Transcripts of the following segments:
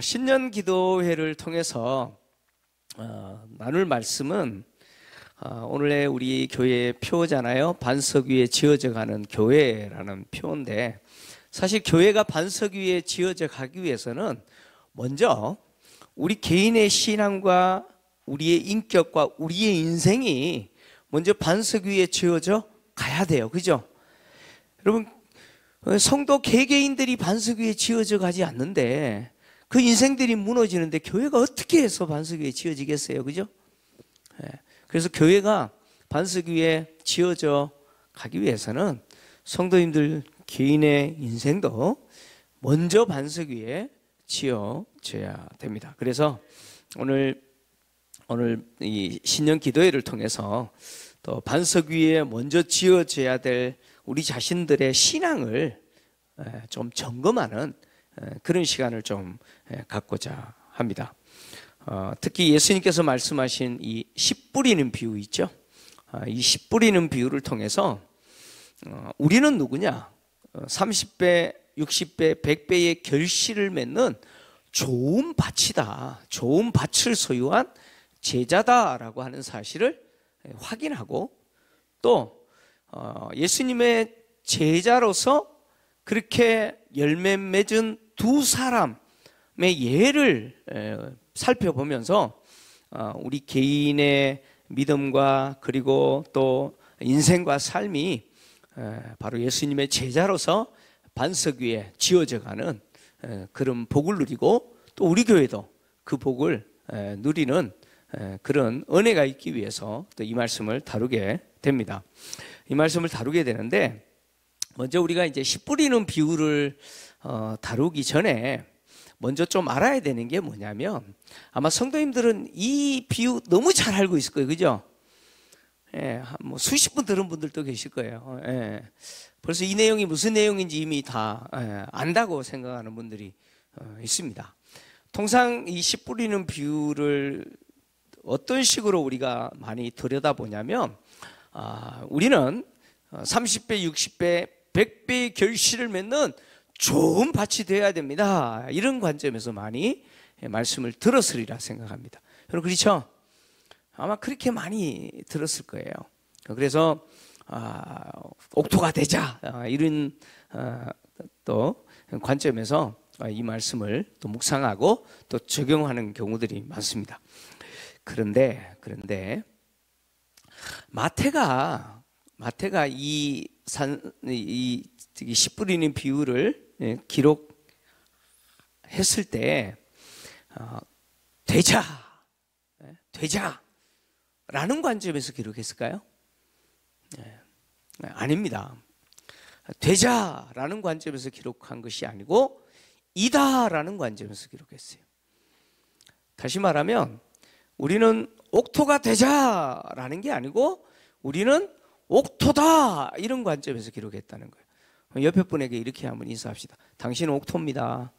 신년 기도회를 통해서 나눌 말씀은 오늘의 우리 교회의 표잖아요. 반석 위에 지어져 가는 교회라는 표인데, 사실 교회가 반석 위에 지어져 가기 위해서는 먼저 우리 개인의 신앙과 우리의 인격과 우리의 인생이 먼저 반석 위에 지어져 가야 돼요. 그죠? 여러분, 성도 개개인들이 반석 위에 지어져 가지 않는데 그 인생들이 무너지는데 교회가 어떻게 해서 반석 위에 지어지겠어요? 그죠? 그래서 교회가 반석 위에 지어져 가기 위해서는 성도님들 개인의 인생도 먼저 반석 위에 지어져야 됩니다. 그래서 오늘 이 신년 기도회를 통해서 또 반석 위에 먼저 지어져야 될 우리 자신들의 신앙을 좀 점검하는 그런 시간을 좀 갖고자 합니다. 특히 예수님께서 말씀하신 이 씨 뿌리는 비유 있죠. 이 씨 뿌리는 비유를 통해서 우리는 누구냐? 30배, 60배, 100배의 결실을 맺는 좋은 밭이다. 좋은 밭을 소유한 제자다라고 하는 사실을 확인하고, 또 예수님의 제자로서 그렇게 열매 맺은 두 사람의 예를 살펴보면서 우리 개인의 믿음과 그리고 또 인생과 삶이 바로 예수님의 제자로서 반석 위에 지어져가는 그런 복을 누리고, 또 우리 교회도 그 복을 누리는 그런 은혜가 있기 위해서 또 이 말씀을 다루게 됩니다. 이 말씀을 다루게 되는데, 먼저 우리가 이제 씨 뿌리는 비유를 다루기 전에 먼저 좀 알아야 되는 게 뭐냐면, 아마 성도님들은 이 비유 너무 잘 알고 있을 거예요. 그죠? 뭐 수십 번 들은 분들도 계실 거예요. 벌써 이 내용이 무슨 내용인지 이미 다 안다고 생각하는 분들이 있습니다. 통상 이 씨 뿌리는 비유를 어떤 식으로 우리가 많이 들여다보냐면, 우리는 30배, 60배, 100배의 결실을 맺는 좋은 밭이 되어야 됩니다. 이런 관점에서 많이 말씀을 들었으리라 생각합니다. 여러분, 그렇죠? 아마 그렇게 많이 들었을 거예요. 그래서 옥토가 되자, 이런 또 관점에서 이 말씀을 또 묵상하고 또 적용하는 경우들이 많습니다. 그런데 마태가 이 씨 뿌리는 비유를 기록했을 때 되자라는 관점에서 기록했을까요? 아닙니다. 되자라는 관점에서 기록한 것이 아니고 이다라는 관점에서 기록했어요. 다시 말하면 우리는 옥토가 되자라는 게 아니고 우리는 옥토다, 이런 관점에서 기록했다는 거예요. 옆에 분에게 이렇게 한번 인사합시다. 당신은 옥토입니다.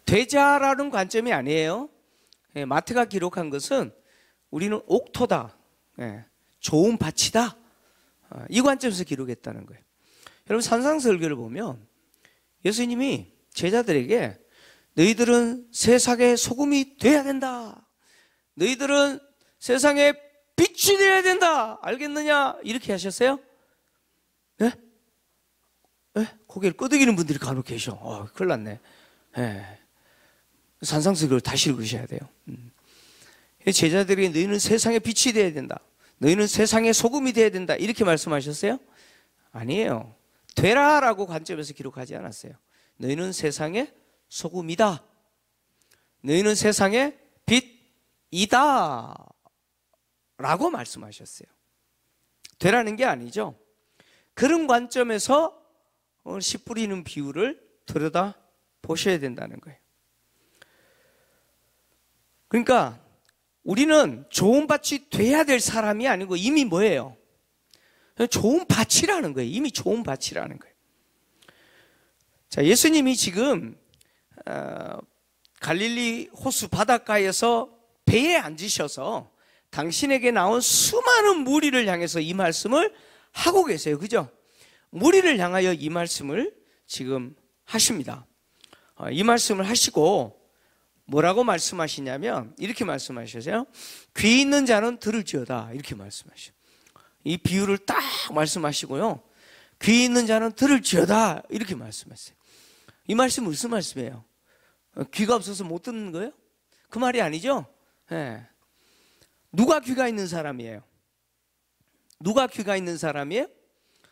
되자라는 관점이 아니에요. 마태가 기록한 것은 우리는 옥토다, 좋은 밭이다, 이 관점에서 기록했다는 거예요. 여러분, 산상설교를 보면 예수님이 제자들에게 너희들은 세상의 소금이 돼야 된다, 너희들은 세상의 빛이 되어야 된다, 알겠느냐, 이렇게 하셨어요? 네? 고개를 끄덕이는 분들이 간혹 계셔. 큰일 났네. 산상설교를 다시 읽으셔야 돼요. 제자들에게 너희는 세상의 빛이 되어야 된다, 너희는 세상의 소금이 되어야 된다, 이렇게 말씀하셨어요? 아니에요. 되라라고 관점에서 기록하지 않았어요. 너희는 세상의 소금이다, 너희는 세상의 빛이다 라고 말씀하셨어요. 되라는 게 아니죠. 그런 관점에서 씨 뿌리는 비유를 들여다 보셔야 된다는 거예요. 그러니까 우리는 좋은 밭이 돼야 될 사람이 아니고 이미 뭐예요? 좋은 밭이라는 거예요. 이미 좋은 밭이라는 거예요. 자, 예수님이 지금 갈릴리 호수 바닷가에서 배에 앉으셔서 당신에게 나온 수많은 무리를 향해서 이 말씀을 하고 계세요. 그죠? 무리를 향하여 이 말씀을 지금 하십니다. 이 말씀을 하시고 뭐라고 말씀하시냐면 이렇게 말씀하셨어요. 귀 있는 자는 들을지어다, 이렇게 말씀하셔요. 이 비유를 딱 말씀하시고요, 귀 있는 자는 들을지어다, 이렇게 말씀하세요. 이 말씀 무슨 말씀이에요? 귀가 없어서 못 듣는 거예요? 그 말이 아니죠? 네. 누가 귀가 있는 사람이에요? 누가 귀가 있는 사람이에요?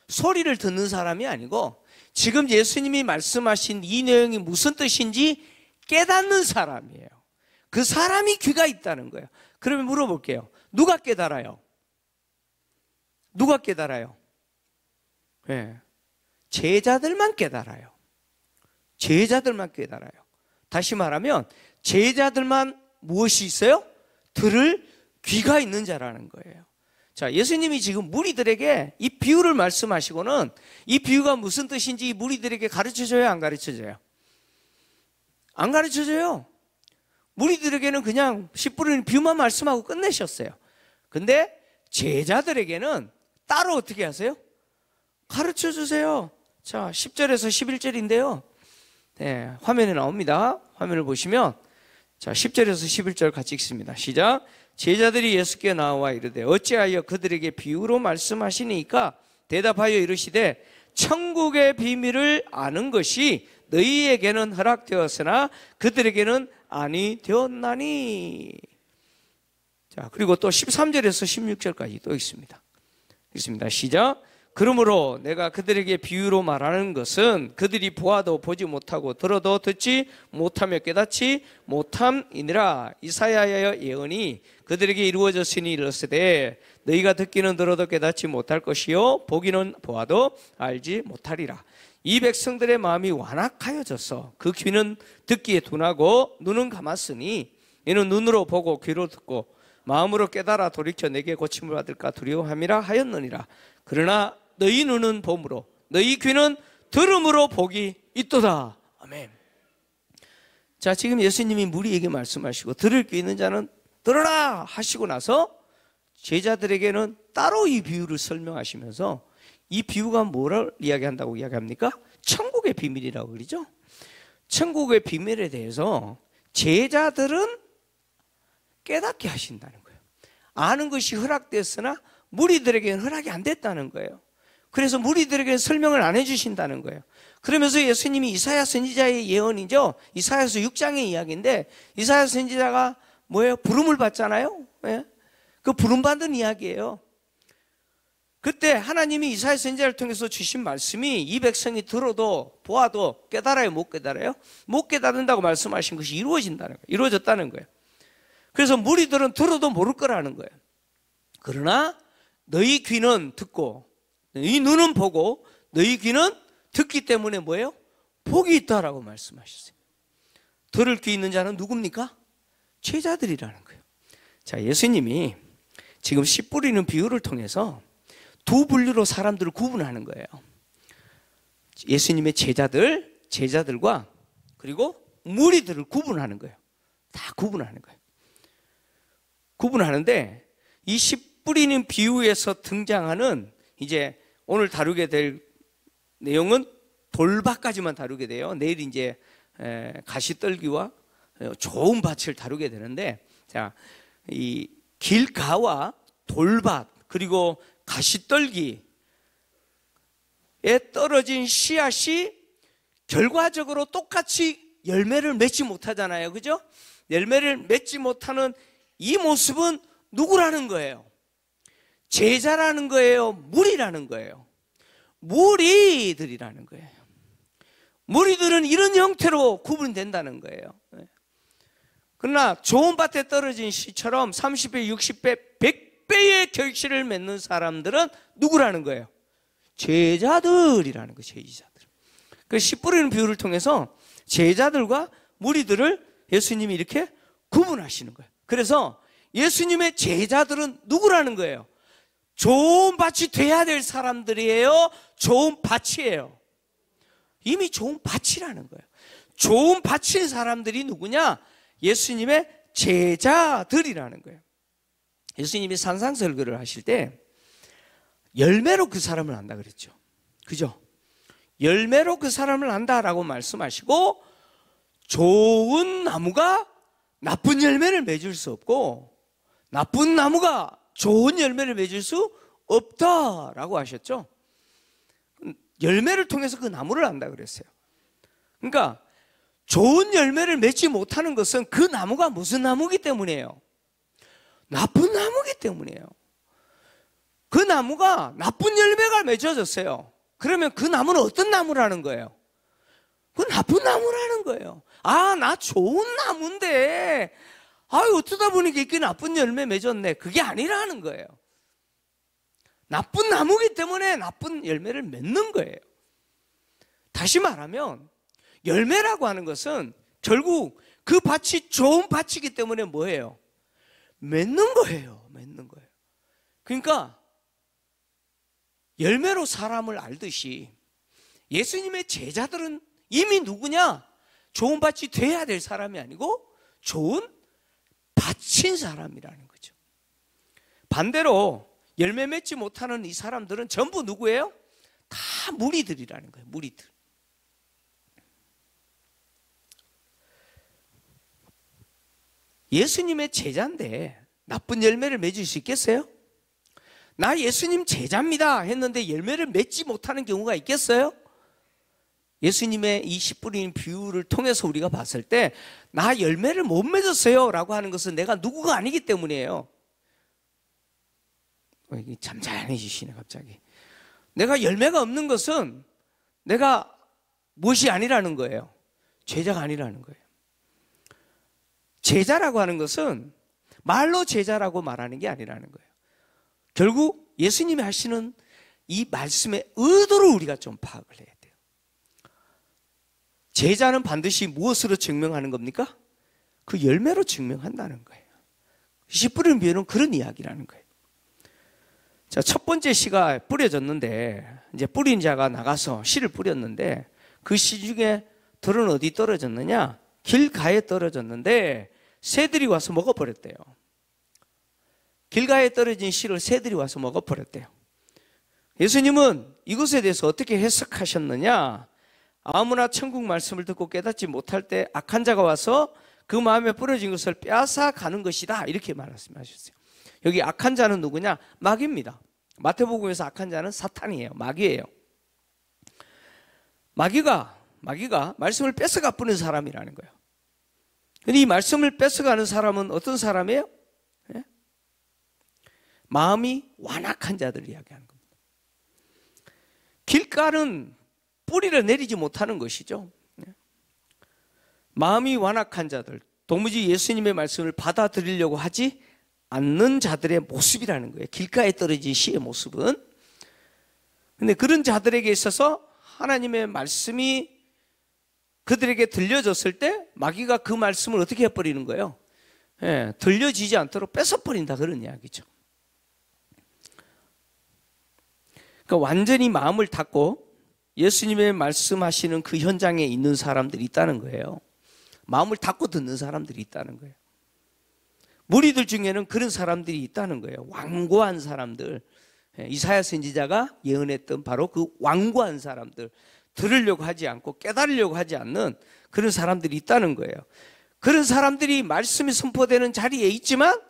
소리를 듣는 사람이 아니고 지금 예수님이 말씀하신 이 내용이 무슨 뜻인지 깨닫는 사람이에요. 그 사람이 귀가 있다는 거예요. 그러면 물어볼게요. 누가 깨달아요? 누가 깨달아요? 네. 제자들만 깨달아요. 제자들만 깨달아요. 다시 말하면 제자들만 무엇이 있어요? 들을 귀가 있는 자라는 거예요. 자, 예수님이 지금 무리들에게 이 비유를 말씀하시고는 이 비유가 무슨 뜻인지 무리들에게 가르쳐줘요, 안 가르쳐줘요? 안 가르쳐줘요. 무리들에게는 그냥 씨 뿌리는 비유만 말씀하고 끝내셨어요. 근데 제자들에게는 따로 어떻게 하세요? 가르쳐주세요. 자, 10절에서 11절인데요. 네, 화면에 나옵니다. 화면을 보시면 자, 10절에서 11절 같이 읽습니다. 시작. 제자들이 예수께 나와 이르되 어찌하여 그들에게 비유로 말씀하시니까 대답하여 이르시되 천국의 비밀을 아는 것이 너희에게는 허락되었으나 그들에게는 아니 되었나니. 자, 그리고 또 13절에서 16절까지 또 있습니다. 있습니다. 시작. 그러므로 내가 그들에게 비유로 말하는 것은 그들이 보아도 보지 못하고 들어도 듣지 못하며 깨닫지 못함이니라. 이사야의 예언이 그들에게 이루어졌으니 이르시되 너희가 듣기는 들어도 깨닫지 못할 것이요 보기는 보아도 알지 못하리라. 이 백성들의 마음이 완악하여져서 그 귀는 듣기에 둔하고 눈은 감았으니 이는 눈으로 보고 귀로 듣고 마음으로 깨달아 돌이켜 내게 고침을 받을까 두려워함이라 하였느니라. 그러나 너희 눈은 봄으로 너희 귀는 들음으로 복이 있도다. 아멘. 자, 지금 예수님이 무리에게 말씀하시고 들을 귀 있는 자는 들어라 하시고 나서 제자들에게는 따로 이 비유를 설명하시면서 이 비유가 뭐를 이야기한다고 이야기합니까? 천국의 비밀이라고 그러죠. 천국의 비밀에 대해서 제자들은 깨닫게 하신다는 거예요. 아는 것이 허락됐으나 무리들에게는 허락이 안 됐다는 거예요. 그래서 무리들에게 설명을 안 해주신다는 거예요. 그러면서 예수님이 이사야 선지자의 예언이죠. 이사야서 6장의 이야기인데 이사야 선지자가 뭐예요? 부름을 받잖아요. 네? 그 부름받은 이야기예요. 그때 하나님이 이사야 선지자를 통해서 주신 말씀이 이 백성이 들어도 보아도 깨달아요, 못 깨달아요? 못 깨닫는다고 말씀하신 것이 이루어진다는 거예요. 이루어졌다는 거예요. 그래서 무리들은 들어도 모를 거라는 거예요. 그러나 너희 귀는 듣고 너희 눈은 보고 너희 귀는 듣기 때문에 뭐예요? 복이 있다라고 말씀하셨어요. 들을 귀 있는 자는 누굽니까? 제자들이라는 거예요. 자, 예수님이 지금 씨 뿌리는 비유를 통해서 두 분류로 사람들을 구분하는 거예요. 예수님의 제자들과 그리고 무리들을 구분하는 거예요. 다 구분하는 거예요. 구분하는데 이 씨 뿌리는 비유에서 등장하는 이제 오늘 다루게 될 내용은 돌밭까지만 다루게 돼요. 내일 이제 가시떨기와 좋은 밭을 다루게 되는데, 자, 이 길가와 돌밭 그리고 가시떨기에 떨어진 씨앗이 결과적으로 똑같이 열매를 맺지 못하잖아요. 그죠? 열매를 맺지 못하는 이 모습은 누구라는 거예요? 제자라는 거예요? 무리라는 거예요? 무리들이라는 거예요. 무리들은 이런 형태로 구분된다는 거예요. 그러나 좋은 밭에 떨어진 씨처럼 30배, 60배, 100배의 결실을 맺는 사람들은 누구라는 거예요? 제자들이라는 거예요. 제자들. 그 씨 뿌리는 비유를 통해서 제자들과 무리들을 예수님이 이렇게 구분하시는 거예요. 그래서 예수님의 제자들은 누구라는 거예요? 좋은 밭이 돼야 될 사람들이에요? 좋은 밭이에요? 이미 좋은 밭이라는 거예요. 좋은 밭인 사람들이 누구냐? 예수님의 제자들이라는 거예요. 예수님이 산상설교를 하실 때 열매로 그 사람을 안다 그랬죠. 그죠? 열매로 그 사람을 안다라고 말씀하시고, 좋은 나무가 나쁜 열매를 맺을 수 없고 나쁜 나무가 좋은 열매를 맺을 수 없다라고 하셨죠. 열매를 통해서 그 나무를 안다 그랬어요. 그러니까 좋은 열매를 맺지 못하는 것은 그 나무가 무슨 나무이기 때문이에요? 나쁜 나무이기 때문이에요. 그 나무가 나쁜 열매가 맺어졌어요. 그러면 그 나무는 어떤 나무라는 거예요? 그 나쁜 나무라는 거예요. 아, 나 좋은 나무인데 어쩌다 보니까 이렇게 나쁜 열매 맺었네. 그게 아니라는 거예요. 나쁜 나무이기 때문에 나쁜 열매를 맺는 거예요. 다시 말하면 열매라고 하는 것은 결국 그 밭이 좋은 밭이기 때문에 뭐예요? 맺는 거예요. 맺는 거예요. 그러니까 열매로 사람을 알듯이 예수님의 제자들은 이미 누구냐? 좋은 밭이 돼야 될 사람이 아니고 좋은 밭인 사람이라는 거죠. 반대로 열매 맺지 못하는 이 사람들은 전부 누구예요? 다 무리들이라는 거예요. 무리들. 예수님의 제자인데 나쁜 열매를 맺을 수 있겠어요? 나 예수님 제자입니다 했는데 열매를 맺지 못하는 경우가 있겠어요? 예수님의 이 씨 뿌리는 비유를 통해서 우리가 봤을 때 나 열매를 못 맺었어요 라고 하는 것은 내가 누구가 아니기 때문이에요. 이게 잠잠해지시네 갑자기. 내가 열매가 없는 것은 내가 무엇이 아니라는 거예요. 제자가 아니라는 거예요. 제자라고 하는 것은 말로 제자라고 말하는 게 아니라는 거예요. 결국 예수님이 하시는 이 말씀의 의도를 우리가 좀 파악을 해야 돼요. 제자는 반드시 무엇으로 증명하는 겁니까? 그 열매로 증명한다는 거예요. 씨 뿌리는 비유는 그런 이야기라는 거예요. 자, 첫 번째 씨가 뿌려졌는데 이제 뿌린 자가 나가서 씨를 뿌렸는데 그 씨 중에 들은 어디 떨어졌느냐? 길가에 떨어졌는데 새들이 와서 먹어버렸대요. 길가에 떨어진 씨를 새들이 와서 먹어버렸대요. 예수님은 이것에 대해서 어떻게 해석하셨느냐? 아무나 천국 말씀을 듣고 깨닫지 못할 때 악한 자가 와서 그 마음에 뿌려진 것을 빼앗아 가는 것이다 이렇게 말씀하셨어요. 여기 악한 자는 누구냐? 마귀입니다. 마태복음에서 악한 자는 사탄이에요. 마귀예요. 마귀가 말씀을 뺏어가 뿌는 사람이라는 거예요. 근데 이 말씀을 뺏어가는 사람은 어떤 사람이에요? 예? 마음이 완악한 자들을 이야기하는 겁니다. 길가는 뿌리를 내리지 못하는 것이죠. 예? 마음이 완악한 자들, 도무지 예수님의 말씀을 받아들이려고 하지 않는 자들의 모습이라는 거예요. 길가에 떨어진 씨의 모습은. 근데 그런 자들에게 있어서 하나님의 말씀이 그들에게 들려졌을 때 마귀가 그 말씀을 어떻게 해버리는 거예요? 예, 들려지지 않도록 뺏어버린다 그런 이야기죠. 그러니까 완전히 마음을 닫고 예수님의 말씀하시는 그 현장에 있는 사람들이 있다는 거예요. 마음을 닫고 듣는 사람들이 있다는 거예요. 무리들 중에는 그런 사람들이 있다는 거예요. 완고한 사람들. 이사야 선지자가 예언했던 바로 그 완고한 사람들, 들으려고 하지 않고 깨달으려고 하지 않는 그런 사람들이 있다는 거예요. 그런 사람들이 말씀이 선포되는 자리에 있지만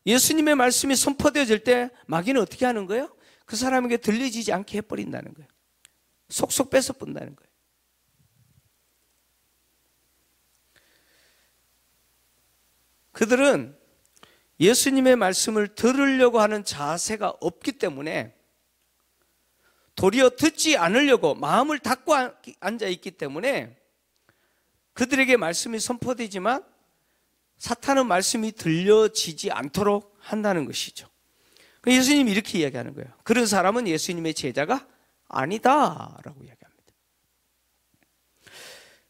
예수님의 말씀이 선포되어질 때 마귀는 어떻게 하는 거예요? 그 사람에게 들려지지 않게 해버린다는 거예요. 속속 뺏어본다는 거예요. 그들은 예수님의 말씀을 들으려고 하는 자세가 없기 때문에 도리어 듣지 않으려고 마음을 닫고 앉아있기 때문에 그들에게 말씀이 선포되지만 사탄은 말씀이 들려지지 않도록 한다는 것이죠. 예수님이 이렇게 이야기하는 거예요. 그런 사람은 예수님의 제자가 아니다라고 이야기합니다.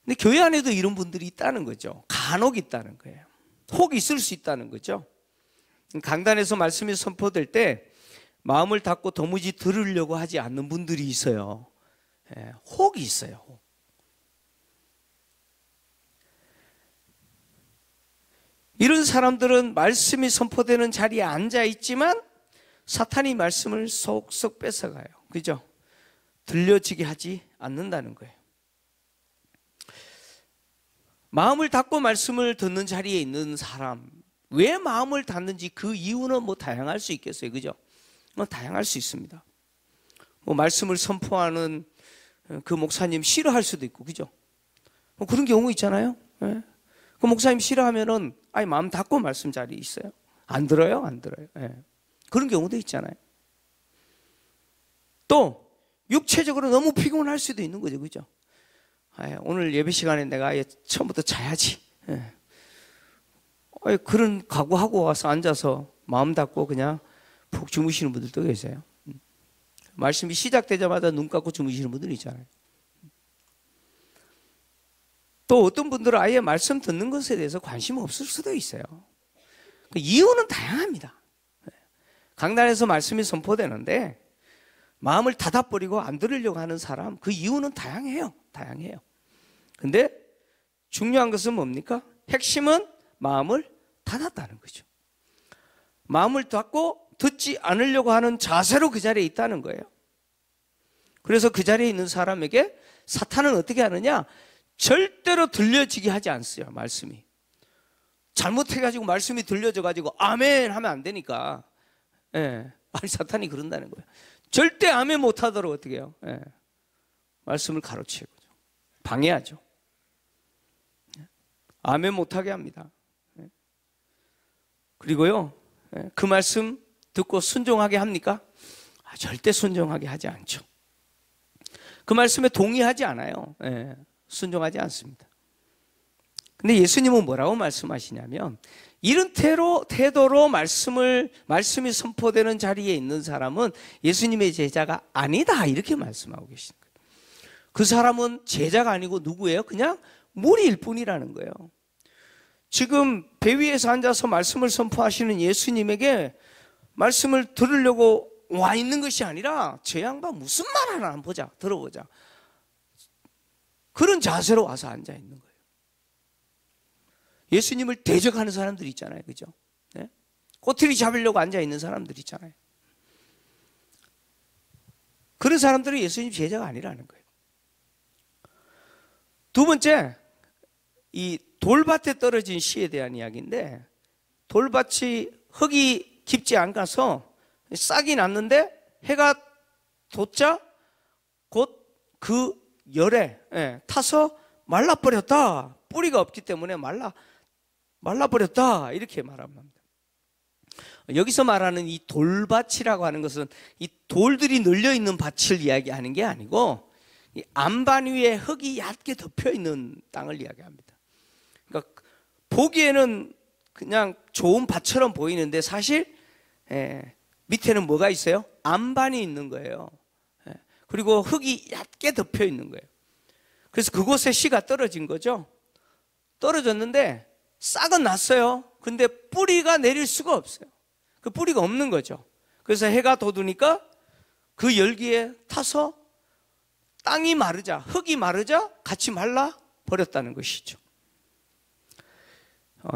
근데 교회 안에도 이런 분들이 있다는 거죠. 간혹 있다는 거예요. 혹 있을 수 있다는 거죠. 강단에서 말씀이 선포될 때 마음을 닫고 도무지 들으려고 하지 않는 분들이 있어요. 혹이 있어요. 혹. 이런 사람들은 말씀이 선포되는 자리에 앉아 있지만 사탄이 말씀을 속속 뺏어가요. 그죠? 들려지게 하지 않는다는 거예요. 마음을 닫고 말씀을 듣는 자리에 있는 사람, 왜 마음을 닫는지 그 이유는 뭐 다양할 수 있겠어요. 그죠? 뭐 다양할 수 있습니다. 뭐 말씀을 선포하는 그 목사님 싫어할 수도 있고, 그죠? 뭐 그런 경우 있잖아요. 예. 그 목사님 싫어하면은 아예 마음 닫고 말씀 자리에 있어요. 안 들어요, 안 들어요. 예. 그런 경우도 있잖아요. 또 육체적으로 너무 피곤할 수도 있는 거죠, 그죠? 오늘 예배 시간에 내가 아예 처음부터 자야지. 예. 그런 각오하고 와서 앉아서 마음 닫고 그냥 푹 주무시는 분들도 계세요. 말씀이 시작되자마자 눈 감고 주무시는 분들 있잖아요. 또 어떤 분들은 아예 말씀 듣는 것에 대해서 관심 없을 수도 있어요. 그 이유는 다양합니다. 강단에서 말씀이 선포되는데 마음을 닫아버리고 안 들으려고 하는 사람, 그 이유는 다양해요. 다양해요. 근데 중요한 것은 뭡니까? 핵심은 마음을 닫았다는 거죠. 마음을 닫고 듣지 않으려고 하는 자세로 그 자리에 있다는 거예요. 그래서 그 자리에 있는 사람에게 사탄은 어떻게 하느냐? 절대로 들려지게 하지 않어요. 말씀이 잘못해가지고 말씀이 들려져가지고 아멘 하면 안 되니까. 예. 아니 사탄이 그런다는 거예요. 절대 아멘 못하도록 어떻게 해요? 예. 말씀을 가로채고 방해하죠. 아멘 못하게 합니다. 예. 그리고요, 예. 그 말씀 듣고 순종하게 합니까? 절대 순종하게 하지 않죠. 그 말씀에 동의하지 않아요. 예. 순종하지 않습니다. 근데 예수님은 뭐라고 말씀하시냐면, 이런 태도로 말씀이 선포되는 자리에 있는 사람은 예수님의 제자가 아니다, 이렇게 말씀하고 계시는 거예요. 그 사람은 제자가 아니고 누구예요? 그냥 무리일 뿐이라는 거예요. 지금 배 위에서 앉아서 말씀을 선포하시는 예수님에게 말씀을 들으려고 와 있는 것이 아니라 저 양반 무슨 말 하나 보자, 들어보자, 그런 자세로 와서 앉아 있는 거예요. 예수님을 대적하는 사람들이 있잖아요, 그죠? 네? 꼬투리 잡으려고 앉아 있는 사람들이 있잖아요. 그런 사람들은 예수님 제자가 아니라는 거예요. 두 번째, 이 돌밭에 떨어진 씨에 대한 이야기인데, 돌밭이 흙이 깊지 않아서 싹이 났는데 해가 돋자 곧 그 열에 타서 말라버렸다. 뿌리가 없기 때문에 말라버렸다, 이렇게 말합니다. 여기서 말하는 이 돌밭이라고 하는 것은 이 돌들이 널려있는 밭을 이야기하는 게 아니고 이 안반 위에 흙이 얕게 덮여있는 땅을 이야기합니다. 그러니까 보기에는 그냥 좋은 밭처럼 보이는데 사실 밑에는 뭐가 있어요? 안반이 있는 거예요. 그리고 흙이 얕게 덮여 있는 거예요. 그래서 그곳에 씨가 떨어진 거죠. 떨어졌는데 싹은 났어요. 근데 뿌리가 내릴 수가 없어요. 그 뿌리가 없는 거죠. 그래서 해가 돋으니까 그 열기에 타서 땅이 마르자, 흙이 마르자 같이 말라 버렸다는 것이죠.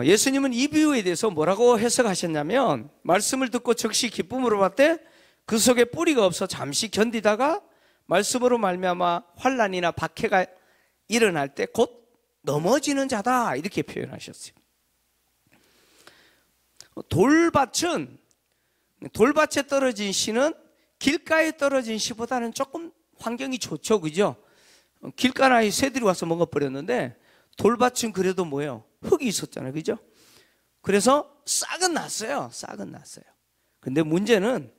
예수님은 이 비유에 대해서 뭐라고 해석하셨냐면, 말씀을 듣고 즉시 기쁨으로 받되 그 속에 뿌리가 없어 잠시 견디다가 말씀으로 말미암아 환난이나 박해가 일어날 때 곧 넘어지는 자다, 이렇게 표현하셨어요. 돌밭에 떨어진 씨는 길가에 떨어진 씨보다는 조금 환경이 좋죠, 그죠? 길가나 새들이 와서 먹어버렸는데 돌밭은 그래도 뭐예요? 흙이 있었잖아요, 그죠? 그래서 싹은 났어요. 싹은 났어요. 근데 문제는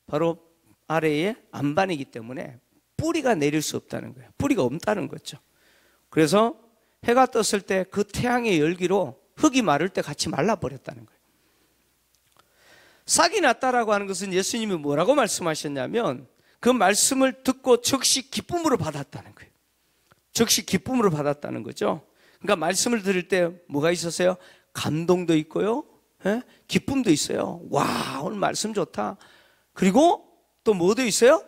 바로 아래에 안반이기 때문에 뿌리가 내릴 수 없다는 거예요. 뿌리가 없다는 거죠. 그래서 해가 떴을 때 그 태양의 열기로 흙이 마를 때 같이 말라버렸다는 거예요. 싹이 났다라고 하는 것은 예수님이 뭐라고 말씀하셨냐면, 그 말씀을 듣고 즉시 기쁨으로 받았다는 거예요. 즉시 기쁨으로 받았다는 거죠. 그러니까 말씀을 들을 때 뭐가 있었어요? 감동도 있고요, 기쁨도 있어요. 와, 오늘 말씀 좋다. 그리고 또 뭐도 있어요?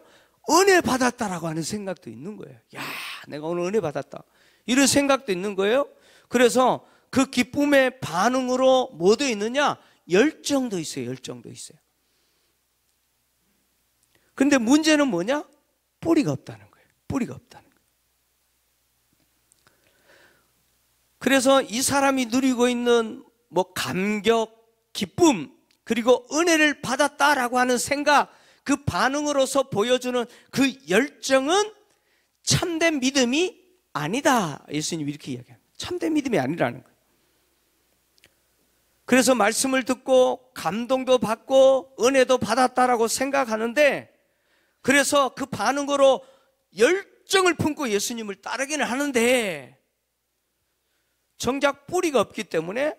은혜 받았다라고 하는 생각도 있는 거예요. 야, 내가 오늘 은혜 받았다, 이런 생각도 있는 거예요. 그래서 그 기쁨의 반응으로 뭐도 있느냐? 열정도 있어요. 열정도 있어요. 근데 문제는 뭐냐? 뿌리가 없다는 거예요. 뿌리가 없다는 거예요. 그래서 이 사람이 누리고 있는 뭐 감격, 기쁨, 그리고 은혜를 받았다라고 하는 생각, 그 반응으로서 보여주는 그 열정은 참된 믿음이 아니다. 예수님이 이렇게 이야기합니다. 참된 믿음이 아니라는 거예요. 그래서 말씀을 듣고 감동도 받고 은혜도 받았다라고 생각하는데, 그래서 그 반응으로 열정을 품고 예수님을 따르기는 하는데, 정작 뿌리가 없기 때문에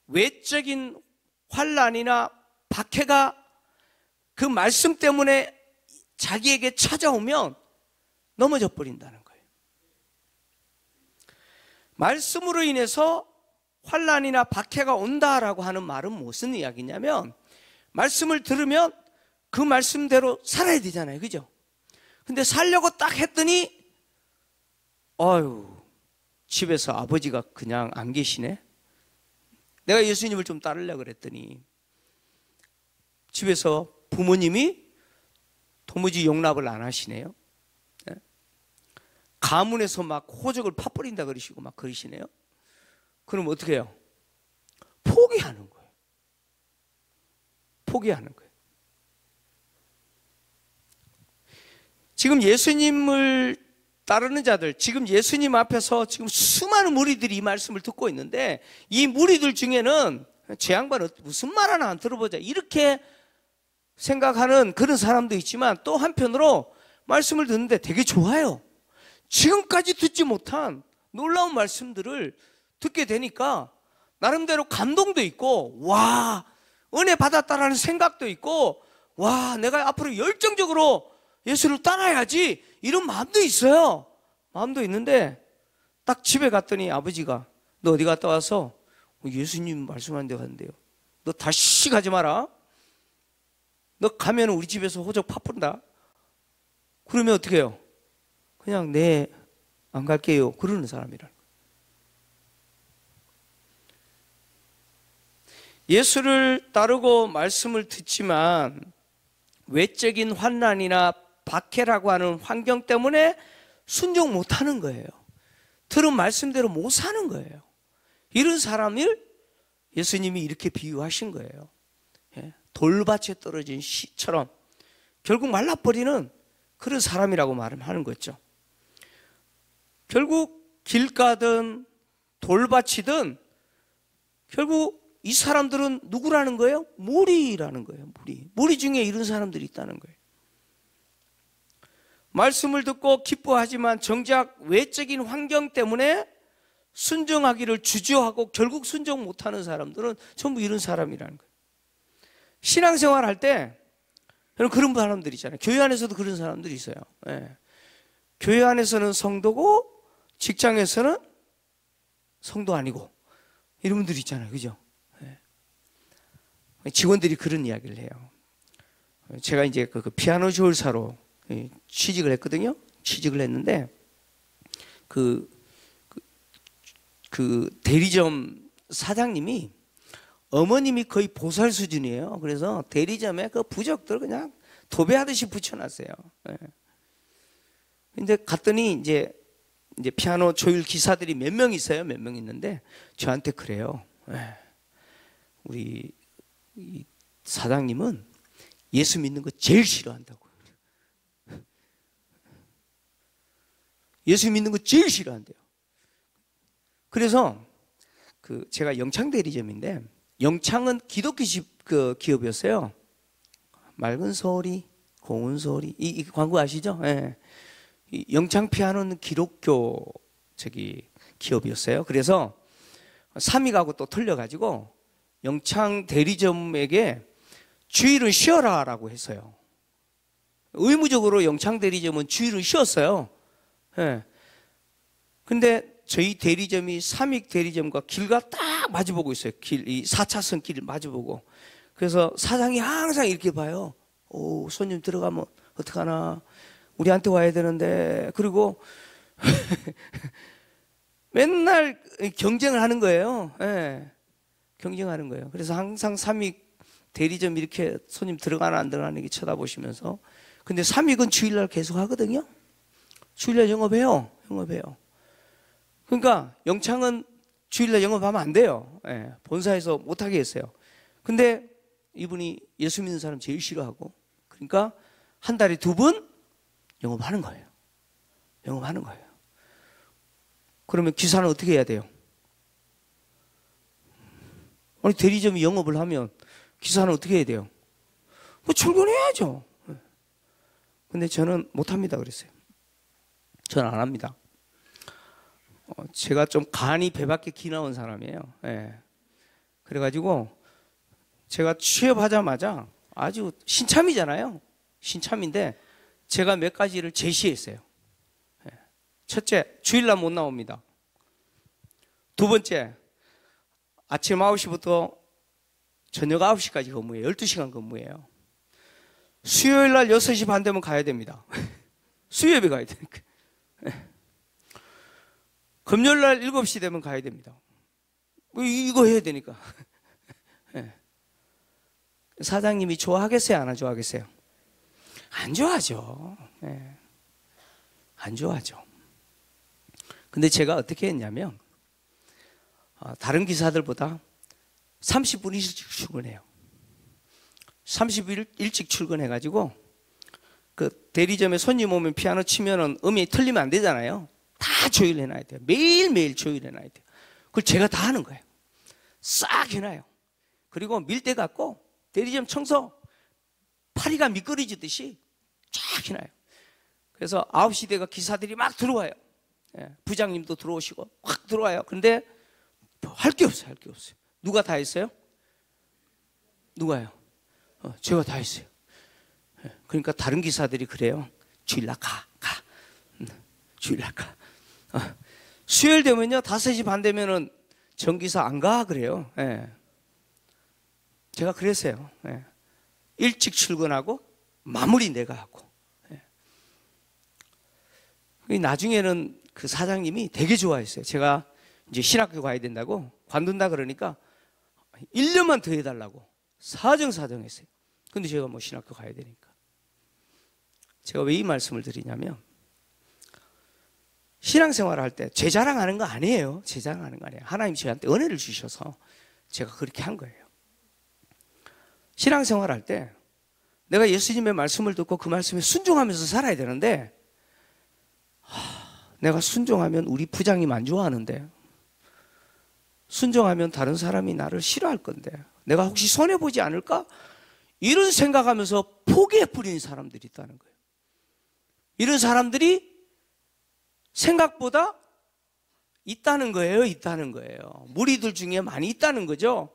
외적인 환난이나 박해가 그 말씀 때문에 자기에게 찾아오면 넘어져 버린다는 거예요. 말씀으로 인해서 환난이나 박해가 온다라고 하는 말은 무슨 이야기냐면, 말씀을 들으면 그 말씀대로 살아야 되잖아요. 그죠? 근데 살려고 딱 했더니 집에서 아버지가 그냥 안 계시네. 내가 예수님을 좀 따르려고 그랬더니 집에서 부모님이 도무지 용납을 안 하시네요. 가문에서 막 호적을 파뿌린다 그러시고 막 그러시네요. 그럼 어떻게 해요? 포기하는 거예요. 포기하는 거예요. 지금 예수님을 따르는 자들, 지금 예수님 앞에서 지금 수많은 무리들이 이 말씀을 듣고 있는데, 이 무리들 중에는 제 양반은 무슨 말 하나 안 들어보자 이렇게 생각하는 그런 사람도 있지만, 또 한편으로 말씀을 듣는데 되게 좋아요. 지금까지 듣지 못한 놀라운 말씀들을 듣게 되니까 나름대로 감동도 있고, 와, 은혜 받았다라는 생각도 있고, 와, 내가 앞으로 열정적으로 예수를 따라야지 이런 마음도 있어요. 마음도 있는데 딱 집에 갔더니 아버지가, 너 어디 갔다 와서 예수님 말씀하는 데 갔는데요, 너 다시 가지 마라. 너 가면 우리 집에서 호적 파푼다. 그러면 어떻게 해요? 그냥 네, 안 갈게요 그러는 사람이라는 거예요. 예수를 따르고 말씀을 듣지만 외적인 환난이나 박해라고 하는 환경 때문에 순종 못하는 거예요. 들은 말씀대로 못 사는 거예요. 이런 사람을 예수님이 이렇게 비유하신 거예요. 돌밭에 떨어진 씨처럼 결국 말라버리는 그런 사람이라고 말하는 거죠. 결국 길가든 돌밭이든 결국 이 사람들은 누구라는 거예요? 무리라는 거예요. 무리 중에 이런 사람들이 있다는 거예요. 말씀을 듣고 기뻐하지만 정작 외적인 환경 때문에 순종하기를 주저하고 결국 순종 못하는 사람들은 전부 이런 사람이라는 거예요. 신앙생활 할 때 그런 사람들이 있잖아요. 교회 안에서도 그런 사람들이 있어요. 교회 안에서는 성도고 직장에서는 성도 아니고 이런 분들이 있잖아요. 그죠? 직원들이 그런 이야기를 해요. 제가 이제 그 피아노 조율사로 취직을 했거든요. 취직을 했는데 그 대리점 사장님이 어머님이 거의 보살 수준이에요. 그래서 대리점에 그 부적들 그냥 도배하듯이 붙여놨어요. 근데 갔더니 이제 피아노 조율 기사들이 몇 명 있어요. 몇 명 있는데 저한테 그래요. 우리 이 사장님은 예수 믿는 거 제일 싫어한다고. 예수 믿는 거 제일 싫어한대요. 그래서 제가 영창 대리점인데, 영창은 기독교식 기업이었어요. 맑은 소리, 고운 소리, 이 광고 아시죠? 예. 영창 피아노는 기독교 기업이었어요. 그래서 삼익하고 또 틀려가지고 영창 대리점에게 주일은 쉬어라라고 했어요. 의무적으로 영창 대리점은 주일은 쉬었어요. 예. 근데 저희 대리점이 삼익 대리점과 길가 딱 마주보고 있어요. 이 4차선 길 마주보고. 그래서 사장이 항상 이렇게 봐요. 오, 손님 들어가면 어떡하나. 우리한테 와야 되는데. 그리고 맨날 경쟁을 하는 거예요. 예. 경쟁하는 거예요. 그래서 항상 삼익 대리점 이렇게 손님 들어가나 안 들어가나 이렇게 쳐다보시면서 근데 삼익은 주일날 계속 하거든요. 주일날 영업해요. 그러니까 영창은 주일날 영업하면 안 돼요. 예, 본사에서 못하게 했어요. 근데 이분이 예수 믿는 사람 제일 싫어하고, 그러니까 한 달에 2번 영업하는 거예요. 그러면 기사는 어떻게 해야 돼요? 아니, 대리점이 영업을 하면 기사는 어떻게 해야 돼요? 뭐 출근해야죠. 근데 저는 못합니다 그랬어요. 저는 안 합니다. 제가 좀 간이 배밖에 기 나온 사람이에요. 예. 그래가지고 제가 취업하자마자 아주 신참이잖아요. 신참인데 제가 몇 가지를 제시했어요. 예. 첫째, 주일날 못 나옵니다. 두 번째, 아침 9시부터 저녁 9시까지 근무해요. 12시간 근무해요. 수요일날 6시 반 되면 가야 됩니다. 수요일에 가야 되니까. 금요일날 7시 되면 가야 됩니다. 이거 해야 되니까. 사장님이 좋아하겠어요? 안 좋아하겠어요? 안 좋아하죠. 안 좋아하죠. 근데 제가 어떻게 했냐면, 다른 기사들보다 30분 일찍 출근해요. 30분 일찍 출근해가지고, 그 대리점에 손님 오면 피아노 치면은 음이 틀리면 안 되잖아요. 다 조율해놔야 돼요. 매일매일 조율해놔야 돼요. 그걸 제가 다 하는 거예요. 싹 해놔요. 그리고 밀대 갖고 대리점 청소, 파리가 미끄러지듯이 쫙 해놔요. 그래서 9시 대가 기사들이 막 들어와요. 부장님도 들어오시고 확 들어와요. 근데 할 게 없어요. 누가 다 했어요? 누가요? 제가 다 했어요. 그러니까 다른 기사들이 그래요. 주일날 가. 주일날 가. 수요일 되면요, 5시 반 되면은 정기사 안 가 그래요. 제가 그랬어요. 일찍 출근하고 마무리 내가 하고. 나중에는 그 사장님이 되게 좋아했어요. 제가 이제 신학교 가야 된다고 관둔다 그러니까 1년만 더 해달라고 사정했어요. 근데 제가 뭐 신학교 가야 되니까. 제가 왜 이 말씀을 드리냐면, 신앙생활을 할 때 제 자랑하는 거 아니에요. 하나님 저한테 은혜를 주셔서 제가 그렇게 한 거예요. 신앙생활 할 때 내가 예수님의 말씀을 듣고 그 말씀에 순종하면서 살아야 되는데, 내가 순종하면 우리 부장님 안 좋아하는데, 순종하면 다른 사람이 나를 싫어할 건데, 내가 혹시 손해보지 않을까? 이런 생각하면서 포기해버리는 사람들이 있다는 거예요. 이런 사람들이 생각보다 있다는 거예요. 무리들 중에 많이 있다는 거죠.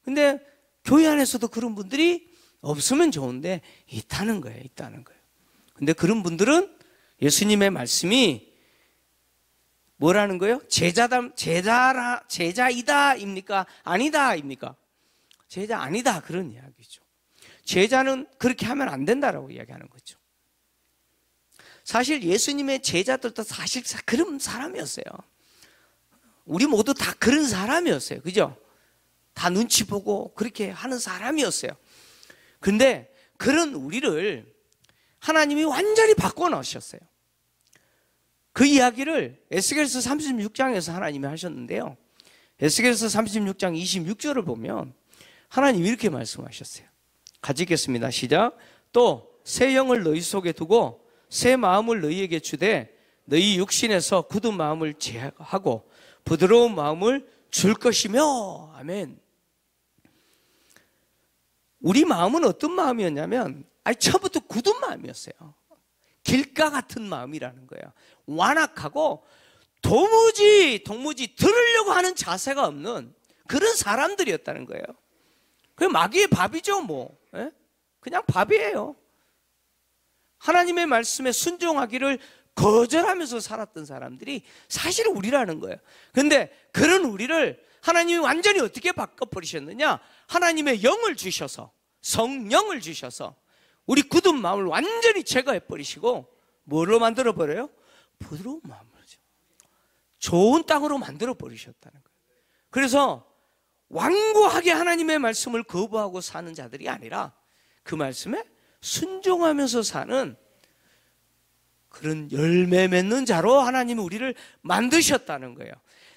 근데 교회 안에서도 그런 분들이 없으면 좋은데 있다는 거예요. 근데 그런 분들은 예수님의 말씀이 뭐라는 거예요? 제자이다 입니까? 아니다 입니까? 제자 아니다 그런 이야기죠. 제자는 그렇게 하면 안 된다라고 이야기하는 거죠. 사실 예수님의 제자들도 사실 그런 사람이었어요. 우리 모두 다 그런 사람이었어요. 그죠? 다 눈치 보고 그렇게 하는 사람이었어요. 근데 그런 우리를 하나님이 완전히 바꿔놓으셨어요. 그 이야기를 에스겔서 36장에서 하나님이 하셨는데요. 에스겔서 36장 26절을 보면 하나님이 이렇게 말씀하셨어요. 같이 읽겠습니다. 시작. 또 새 영을 너희 속에 두고 새 마음을 너희에게 주되 너희 육신에서 굳은 마음을 제하고 부드러운 마음을 줄 것이며. 아멘. 우리 마음은 어떤 마음이었냐면 처음부터 굳은 마음이었어요. 길가 같은 마음이라는 거예요. 완악하고 도무지 들으려고 하는 자세가 없는 그런 사람들이었다는 거예요. 그 마귀의 밥이죠 뭐. 그냥 밥이에요. 하나님의 말씀에 순종하기를 거절하면서 살았던 사람들이 사실 우리라는 거예요. 근데 그런 우리를 하나님이 완전히 어떻게 바꿔버리셨느냐? 하나님의 영을 주셔서, 성령을 주셔서 우리 굳은 마음을 완전히 제거해버리시고 뭐로 만들어버려요? 부드러운 마음으로, 좋은 땅으로 만들어버리셨다는 거예요. 그래서 완고하게 하나님의 말씀을 거부하고 사는 자들이 아니라 그 말씀에 순종하면서 사는 그런 열매 맺는 자로 하나님이 우리를 만드셨다는 거예요.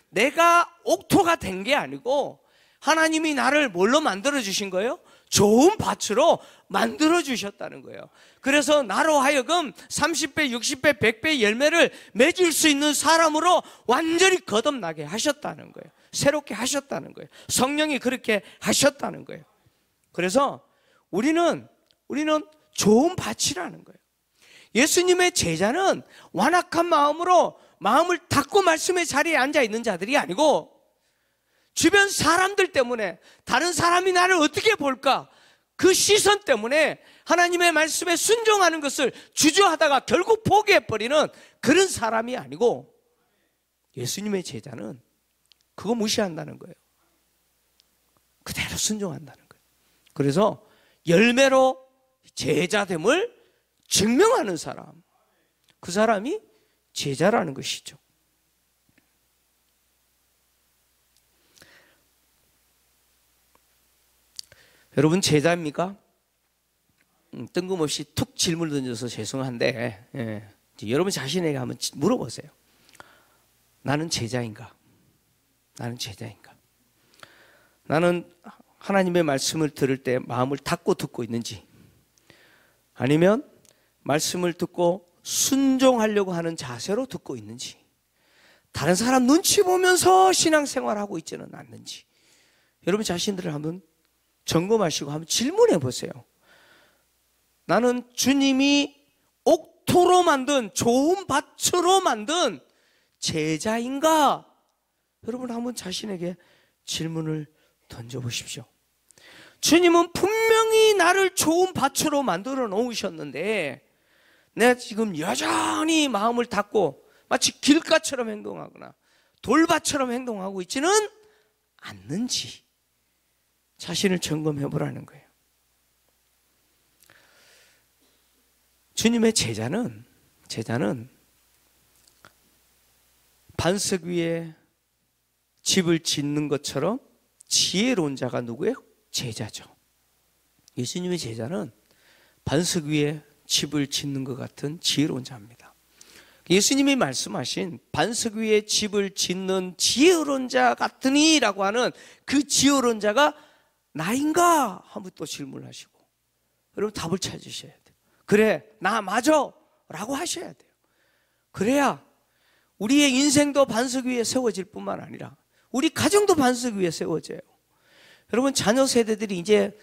내가 옥토가 된 게 아니고 하나님이 나를 뭘로 만들어 주신 거예요? 좋은 밭으로 만들어 주셨다는 거예요. 그래서 나로 하여금 30배, 60배, 100배 열매를 맺을 수 있는 사람으로 완전히 거듭나게 하셨다는 거예요. 새롭게 하셨다는 거예요. 성령이 그렇게 하셨다는 거예요. 그래서 우리는 좋은 밭이라는 거예요. 예수님의 제자는 완악한 마음으로 마음을 닫고 말씀의 자리에 앉아 있는 자들이 아니고 주변 사람들 때문에 다른 사람이 나를 어떻게 볼까? 그 시선 때문에 하나님의 말씀에 순종하는 것을 주저하다가 결국 포기해버리는 그런 사람이 아니고 예수님의 제자는 그거 무시한다는 거예요. 그대로 순종한다는 거예요. 그래서 열매로 제자됨을 증명하는 사람, 그 사람이 제자라는 것이죠. 여러분 제자입니까? 뜬금없이 툭 질문을 던져서 죄송한데 여러분 자신에게 한번 물어보세요. 나는 제자인가? 나는 제자인가? 나는 하나님의 말씀을 들을 때 마음을 닫고 듣고 있는지, 아니면 말씀을 듣고 순종하려고 하는 자세로 듣고 있는지, 다른 사람 눈치 보면서 신앙생활하고 있지는 않는지, 여러분 자신들을 한번 점검하시고 한번 질문해 보세요. 나는 주님이 옥토로 만든 좋은 밭으로 만든 제자인가? 여러분 한번 자신에게 질문을 던져보십시오. 주님은 분명히 나를 좋은 밭으로 만들어 놓으셨는데 내가 지금 여전히 마음을 닫고 마치 길가처럼 행동하거나 돌밭처럼 행동하고 있지는 않는지 자신을 점검해 보라는 거예요. 주님의 제자는 반석 위에 집을 짓는 것처럼 지혜로운 자가 누구예요? 제자죠. 예수님의 제자는 반석 위에 집을 짓는 것 같은 지혜로운 자입니다. 예수님이 말씀하신 반석 위에 집을 짓는 지혜로운 자 같으니 라고 하는 그 지혜로운 자가 나인가? 한번 또 질문을 하시고 여러분 답을 찾으셔야 돼요. 그래 나 맞아 라고 하셔야 돼요. 그래야 우리의 인생도 반석 위에 세워질 뿐만 아니라 우리 가정도 반석 위에 세워져요. 여러분 자녀 세대들이 이제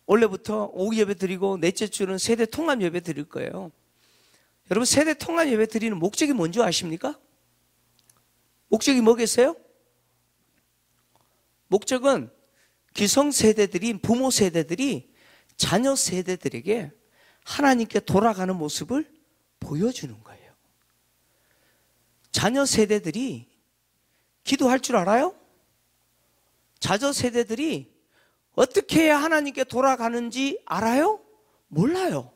원래부터 오후 예배 드리고 넷째 주는 세대 통합 예배 드릴 거예요. 여러분 세대 통합 예배 드리는 목적이 뭔지 아십니까? 목적이 뭐겠어요? 목적은 기성세대들인 부모 세대들이 자녀 세대들에게 하나님께 돌아가는 모습을 보여주는 거예요. 자녀 세대들이 기도할 줄 알아요? 자녀 세대들이 어떻게 해야 하나님께 돌아가는지 알아요? 몰라요.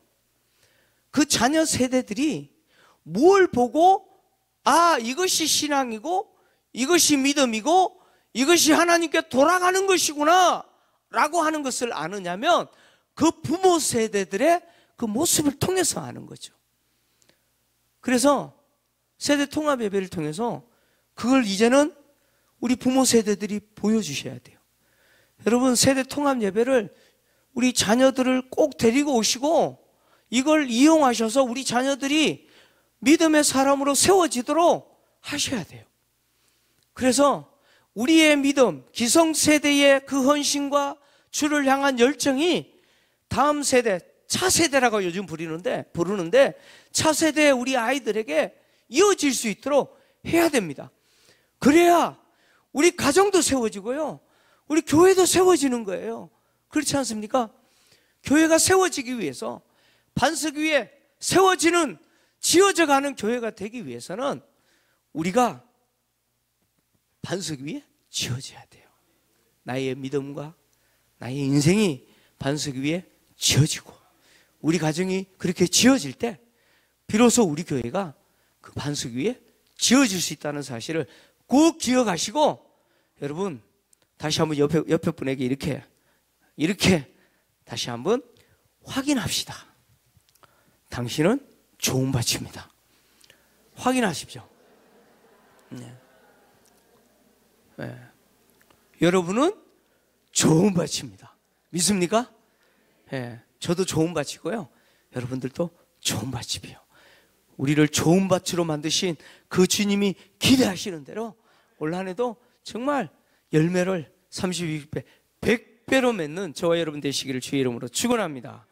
그 자녀 세대들이 뭘 보고 이것이 신앙이고 이것이 믿음이고 이것이 하나님께 돌아가는 것이구나 라고 하는 것을 아느냐면 그 부모 세대들의 그 모습을 통해서 아는 거죠. 그래서 세대 통합 예배를 통해서 그걸 이제는 우리 부모 세대들이 보여주셔야 돼요. 여러분 세대 통합 예배를 우리 자녀들을 꼭 데리고 오시고 이걸 이용하셔서 우리 자녀들이 믿음의 사람으로 세워지도록 하셔야 돼요. 그래서 우리의 믿음, 기성세대의 그 헌신과 주를 향한 열정이 다음 세대, 차세대라고 요즘 부르는데 차세대의 우리 아이들에게 이어질 수 있도록 해야 됩니다. 그래야 우리 가정도 세워지고요. 우리 교회도 세워지는 거예요. 그렇지 않습니까? 교회가 세워지기 위해서 반석 위에 세워지는 지어져 가는 교회가 되기 위해서는 우리가 반석 위에 지어져야 돼요. 나의 믿음과 나의 인생이 반석 위에 지어지고 우리 가정이 그렇게 지어질 때 비로소 우리 교회가 그 반석 위에 지어질 수 있다는 사실을 꼭 기억하시고 여러분 다시 한번 옆에 분에게 이렇게 다시 한번 확인합시다. 당신은 좋은 밭입니다. 확인하십시오. 네. 네. 여러분은 좋은 밭입니다. 믿습니까? 네. 저도 좋은 밭이고요. 여러분들도 좋은 밭이에요. 우리를 좋은 밭으로 만드신 그 주님이 기대하시는 대로 올 한 해도 정말 열매를 32배, 100배로 맺는 저와 여러분 되시기를 주의 이름으로 축원합니다.